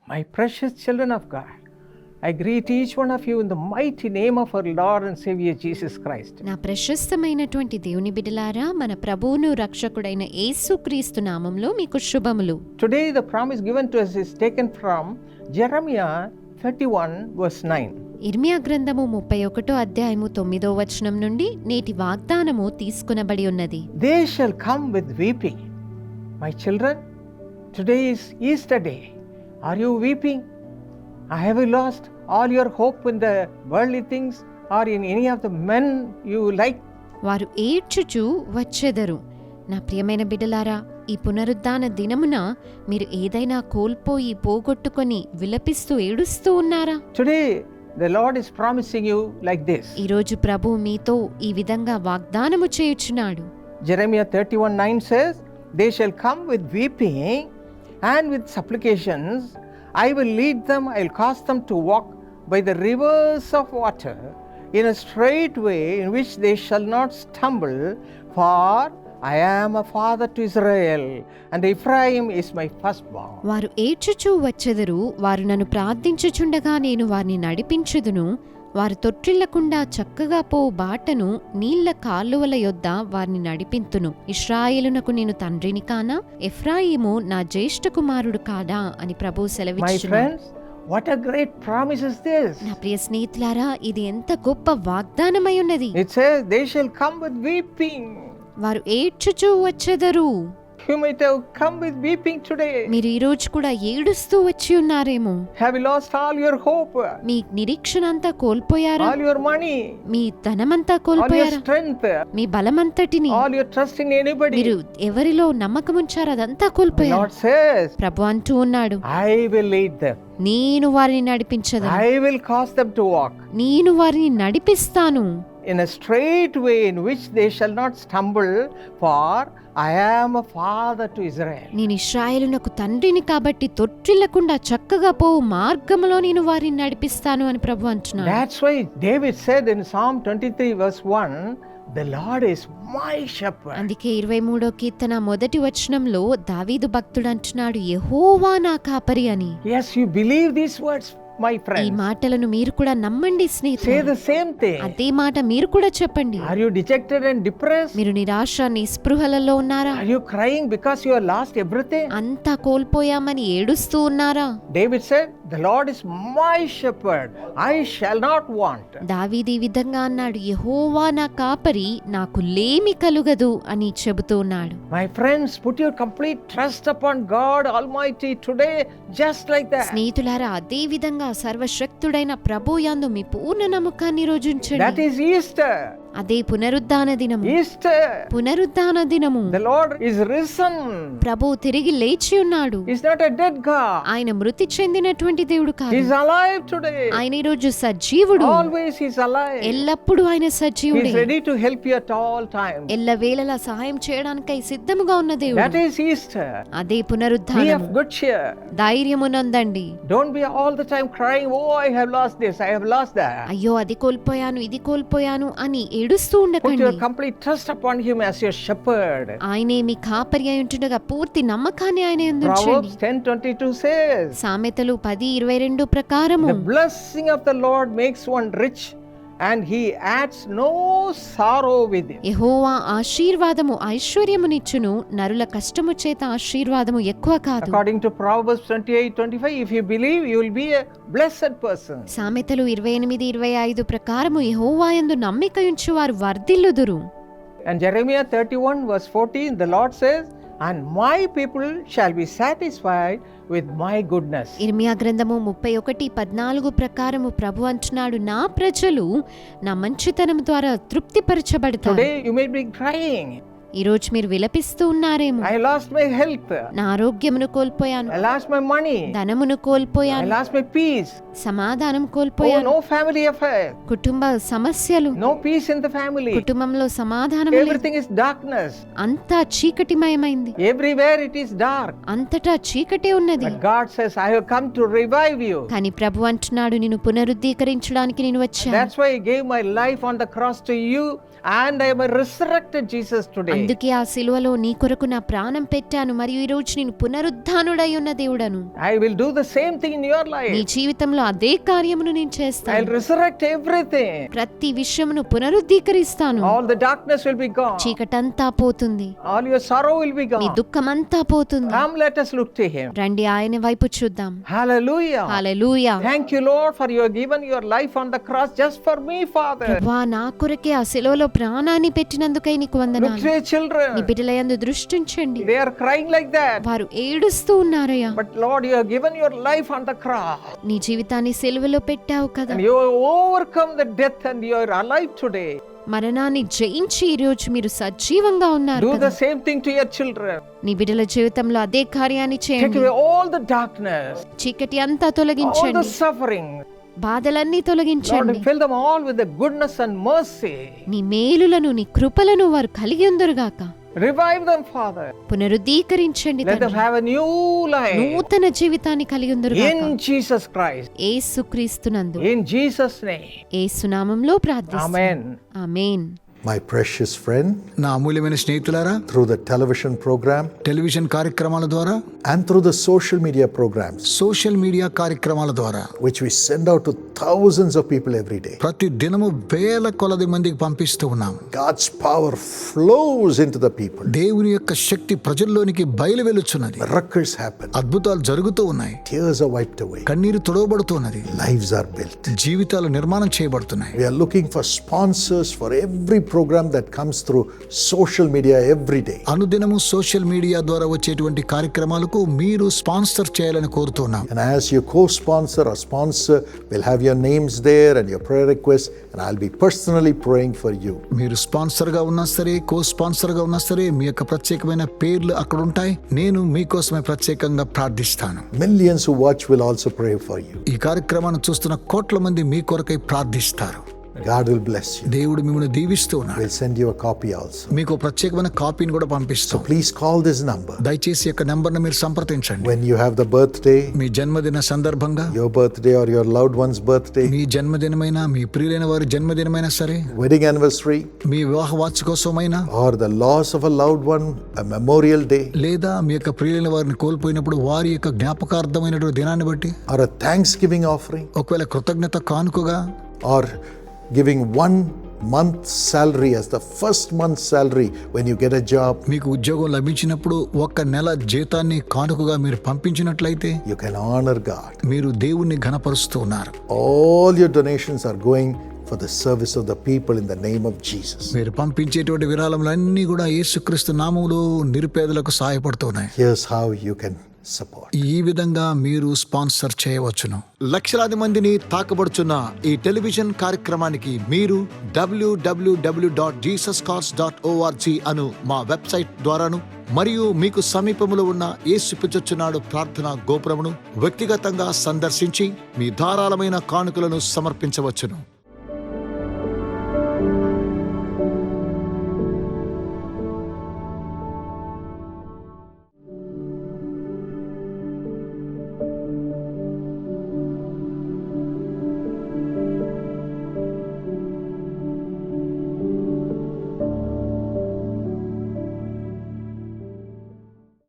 My precious children of God, I greet each one of you in the mighty name of our Lord and Savior Jesus Christ. నా ప్రశస్తమైనటువంటి దేవుని బిడ్డలారా, మన ప్రభువును రక్షకుడైన యేసుక్రీస్తు నామములో మీకు శుభములు. Today the promise given to us is taken from Jeremiah 31 verse 9. ఇర్మియా గ్రంథము 31వ అధ్యాయము 9వ వచనం నుండి నేటి వాగ్దానము తీసుకొనబడి ఉన్నది. They shall come with weeping. My children, today is Easter day. Are you weeping? Have you lost all your hope in the worldly things or in any of the men you like? వారు ఏడ్చుచు వచ్చెదరు. నా ప్రియమైన బిడ్డలారా, ఈ పునరుద్ధాన దినమున మీరు ఏదైనా కోల్పోయి పోగొట్టుకొని విలపిస్తూ ఏడుస్తూ ఉన్నారా? Today the Lord is promising you like this. ఈరోజు ప్రభు మీతో ఈ విధంగా వాగ్దానము చేయుచున్నాడు. Jeremiah 31:9 says, they shall come with weeping and with supplications. I will lead them, I will cause them to walk by the rivers of water in a straight way in which they shall not stumble, for I am a father to Israel, and Ephraim is my firstborn. వారు ఏడ్చుచూ వచ్చెదరు, వారు నన్ను ప్రార్థించుచుండగా నేను వారిని నడిపించుదును. వారు తొట్టిల్లకుండా చక్కగా పోవు బాటను నీళ్ల కాలువల యొద్ద వారిని నడిపింతును. ఇశ్రాయేలునకు నేను తండ్రిని కానా, ఎఫ్రాయిము నా జ్యేష్ఠ కుమారుడు కాదా అని ప్రభువు సెలవిచ్చుచున్నాడు. What a great promise is this. నా ప్రియ స్నేహితులారా, ఇది ఎంత గొప్ప వాగ్దానమై ఉన్నది. It says they shall come with weeping. వారు ఏడ్చుచూ వచ్చెదరు. You might have come with weeping today. మీరు ఈ రోజు కూడా ఏడుస్తూ వచ్చి ఉన్నారేమో. Have you lost all your hope? మీ నిరీక్షణ అంతా కోల్పోయారా? All your money? Me ధనమంతా All your కోల్పోయారా? strength? Me బలమంతటిని, All your trust in anybody? మీరు ఎవరిలో నమ్మకం ఉంచారో అదంతా కోల్పోయారు. Lord says, ప్రభు అంటూ ఉన్నాడు, I will lead them. నేను వారిని నడిపించదా, I will cause them to walk నేను వారిని నడిపిస్తాను. in a straight way in which they shall not stumble, for I am a father to Israel. నేను ఇశ్రాయేలునకు తండ్రిని కాబట్టి తొట్టిల్లకుండా చక్కగా పోవు మార్గములో నేను వారిని నడిపిస్తాను అని ప్రభు అంటున్నాడు. That's why David said in Psalm 23 verse 1, the Lord is my shepherd. అందుకే 23వ కీర్తన మొదటి వచనంలో దావీదు భక్తుడు అంటున్నాడు, యెహోవా నా కాపరి అని. Yes, you believe these words, my ఈ friend. మాటలను మీరు కూడా నమ్మండి Say స్నేహితులారా. the same thing. అదే మాట మీరు కూడా చెప్పండి. Are you dejected and depressed? మీరు నిరాశ నిస్పృహలలో ఉన్నారా? Are you crying because you have lost everything? అంతా కోల్పోయామని ఏడుస్తూ ఉన్నారా? David said, the Lord is my shepherd, I shall not want. దావీదు ఈ విధంగా అన్నాడు, యెహోవా నా కాపరి, నాకు లేమి కలుగదు అని చెబుతూ ఉన్నాడు. My friends, put your complete trust upon God Almighty today, just like that. స్నేహితులారా, అదే విధంగా సర్వశక్తుడైన ప్రభువు యందు మీ పూర్ణ నమ్మకాన్ని That రోజుంచండి. is Easter. అదే పునరుద్ధాన దినము. Easter. పునరుద్ధాన దినము. The Lord is risen. ప్రభువు తిరిగి లేచి ఉన్నాడు. He's not a dead God. ఆయన మృతి చెందినటువంటి దేవుడు కాదు. He's alive today. ఆయన ఈ రోజు సజీవుడు. Always he's alive. ఎల్లప్పుడూ ఆయన సజీవుడే. He's ready to help you at all times. ఎల్లవేళలా సహాయం చేయడానికై సిద్ధముగా ఉన్న That దేవుడు. is Easter. అదే Be పునరుద్ధానం. of good cheer. ధైర్యమునందండి. Don't be all the time crying, oh, I have lost this, I have lost that. అయ్యో అది కోల్పోయాను, ఇది కోల్పోయాను అని ఏడుస్తూ Put ఉండకండి. your complete trust upon him as your shepherd. ఆయనే మీ కాపరి అయి ఉంటుండగా పూర్తి నమ్మకాన్ని ఆయన యందు ఉంచండి. Proverbs 10:22 says, సామెతలు 10:22 ప్రకారము, the blessing of the Lord makes one rich, and he adds no sorrow with it. యెహోవా ఆశీర్వాదము ఐశ్వర్యమునిచ్చును, నరుల కష్టము చేత ఆశీర్వాదము ఎక్కువ కాదు. According to Proverbs 28:25, if you believe, you will be a blessed person. సామెతలు 28:25 ప్రకారము యెహోవా యందు నమ్మిక ఉంచు వారు వర్ధిల్లుదురు. And Jeremiah 31 verse 14, the Lord says, and my people shall be satisfied with my goodness. ఇర్మియా గ్రంథము 31:14 ప్రకారము ప్రభు అంటున్నాడు, నా ప్రజలు నా మంచితనం ద్వారా తృప్తిపరచబడతారు. Today you may be crying, ఈ రోజు మీరు విలపిస్తూ ఉన్నారేమో, I lost my health, నా ఆరోగ్యమును కోల్పోయాను, I lost my money, ధనమును I కోల్పోయాను, lost my peace, సమాధానం oh, కోల్పోయాను, no family affair, కుటుంబ సమస్యలు, no peace in the family, కుటుంబంలో సమాధానం లేదు, everything is darkness, అంతా చీకటిమయమైంది, everywhere it is dark. అంతటా చీకటే ఉన్నది. But God says, I have come to revive you. కానీ ప్రభు అంటున్నాడు, నిన్ను పునరుద్ధీకరించడానికి నేను వచ్చాను. That's why I gave my life on the cross to you and I am a resurrected Jesus today. అందుకే ఆ సిలువలో నీ కొరకు నా ప్రాణం పెట్టాను మరియు ఈ రోజు నేను పునరుద్ధానుడై ఉన్న దేవుడను. I will do the same thing in your life. నీ జీవితంలో అదే కార్యమును నేను I'll చేస్తాను. resurrect everything. ప్రతి విషయమును పునరుద్ధీకరిస్తాను. All the darkness will be gone. చీకటంతా పోతుంది. All your sorrow will be నీ gone. దుఃఖమంతా పోతుంది. Come, let us look to him. రండి ఆయన వైపు చూద్దాం. Hallelujah. Hallelujah. Thank you, Lord, for you have given your life on the cross just for me, Father. ప్రభువా, నా కొరకే ఆ సిలువలో ప్రాణాన్ని పెట్టినందుకై నీకు Look వందనాలు. to your నీ children. బిడ్డలయందు దృష్టించండి. They are crying like that. వారు ఏడుస్తూ ఉన్నారయ్యా. But Lord, you have given your life on the cross. నీ జీవితాన్ని సిలువలో పెట్టావు కదా. And you have overcome the death and you are alive today. మరణాన్ని జయించి ఈ రోజు మీరు సజీవంగా ఉన్నారు Do కదా. the same thing to your children. నీ బిడ్డల జీవితంలో అదే కార్యాన్ని Take చేయండి. away all the darkness, చీకటి అంతా all the తొలగించండి. suffering. బాధలన్నీ Lord, తొలగించండి. fill them all with the goodness and mercy. నీ మేలులను నీ కృపలను వారు కలిగి ఉందరుగాక. Revive them, Father. పునరుద్ధీకరించండి Let them తండ్రి. have a new life. నూతన జీవితాన్ని కలిగి ఉందరుగాక. In Jesus Christ. యేసుక్రీస్తునందు In Jesus' name. యేసునామములో ప్రార్థిస్తున్నాను. Amen. Amen. My precious friend, నా అమూల్యమైన స్నేహితులారా, through the television program television కార్యక్రమాల ద్వారా, and through the social media programs, social media కార్యక్రమాల ద్వారా, which we send out to thousands of people every day, ప్రతి దినము వేల కొలది మందికి పంపిస్తూ ఉన్నాం. God's power flows into the people. దేవుని యొక్క శక్తి ప్రజల్లోనికి బయలు వెలుచున్నది. Miracles happen. అద్భుతాలు జరుగుతూ ఉన్నాయి. Tears are wiped away. కన్నీరు తుడవబడుతున్నది. Lives are built. జీవితాలు నిర్మాణం చేయబడుతున్నాయి. We are looking for sponsors for every program that comes through social media every day. అనుదినము సోషల్ మీడియా ద్వారా వచ్చేటువంటి కార్యక్రమాలకు మీరు స్పాన్సర్ చేయాలని కోరుతున్నాం. And as you co-sponsor or sponsor, we'll have your names there and your prayer requests, and I'll be personally praying for you. మీరు sponsor గా ఉన్నా సరే, కో స్పాన్సర్ గా ఉన్నా సరే, మీ యొక్క ప్రత్యేకమైన పేర్లు అక్కడ ఉంటాయి. నేను మీకోసమే ప్రత్యేకంగా ప్రార్థిస్తాను. Millions who watch will also pray for you. ఈ కార్యక్రమాన్ని చూస్తున్న కోట్ల మంది మీ కొరకై ప్రార్థిస్తారు. God will bless you. దేవుడు మిమ్మల్ని దీవిస్తూ ఉన్నాడు. We'll send you a copy also. మీకు ప్రత్యేకమైన కాపీని కూడా పంపిస్తాం. So please call this number. దయచేసి యొక్క నంబర్ను మీరు సంప్రదించండి. When you have the birthday, మీ జన్మదిన సందర్భంగా, your birthday or your loved one's birthday, మీ జన్మదినమైనా, మీ ప్రియులైన వారి జన్మదినమైనా సరే, wedding anniversary, మీ వివాహ వార్షికోత్సవమైనా, or the loss of a loved one, a memorial day, లేదా మీ యొక్క ప్రియులైన వారిని కోల్పోయినప్పుడు వారి యొక్క జ్ఞాపకార్థమైనటువంటి దినాన్ని బట్టి, or a Thanksgiving offering, ఒకవేళ కృతజ్ఞత కానుకగా, or giving 1 month's salary as the first month's salary when you get a job, మీకు ఉద్యోగం లభించినప్పుడు ఒక నెల జీతాన్ని కానుకగా మీరు పంపించినట్లయితే you can honor God. మీరు దేవుణ్ణి ఘనపరుస్తూ ఉన్నారు. All your donations are going for the service of the people in the name of Jesus. మీరు పంపించేటువంటి విరాళములన్నీ కూడా యేసుక్రీస్తు నామములో నిరుపేదలకు సహాయపడుతున్నాయి. Here's how you can support. ఈ విధంగా మీరు స్పాన్సర్ చేయవచ్చును. లక్షలాది మందిని తాకబడుచున్న ఈ టెలివిజన్ కార్యక్రమానికి మీరు www.jesuscalls.org అను మా వెబ్సైట్ ద్వారాను మరియు మీకు సమీపంలో ఉన్న యేసు పిలుచుచున్నాడు ప్రార్థనా గోపురమును వ్యక్తిగతంగా సందర్శించి మీ ధారాళమైన కానుకలను సమర్పించవచ్చును.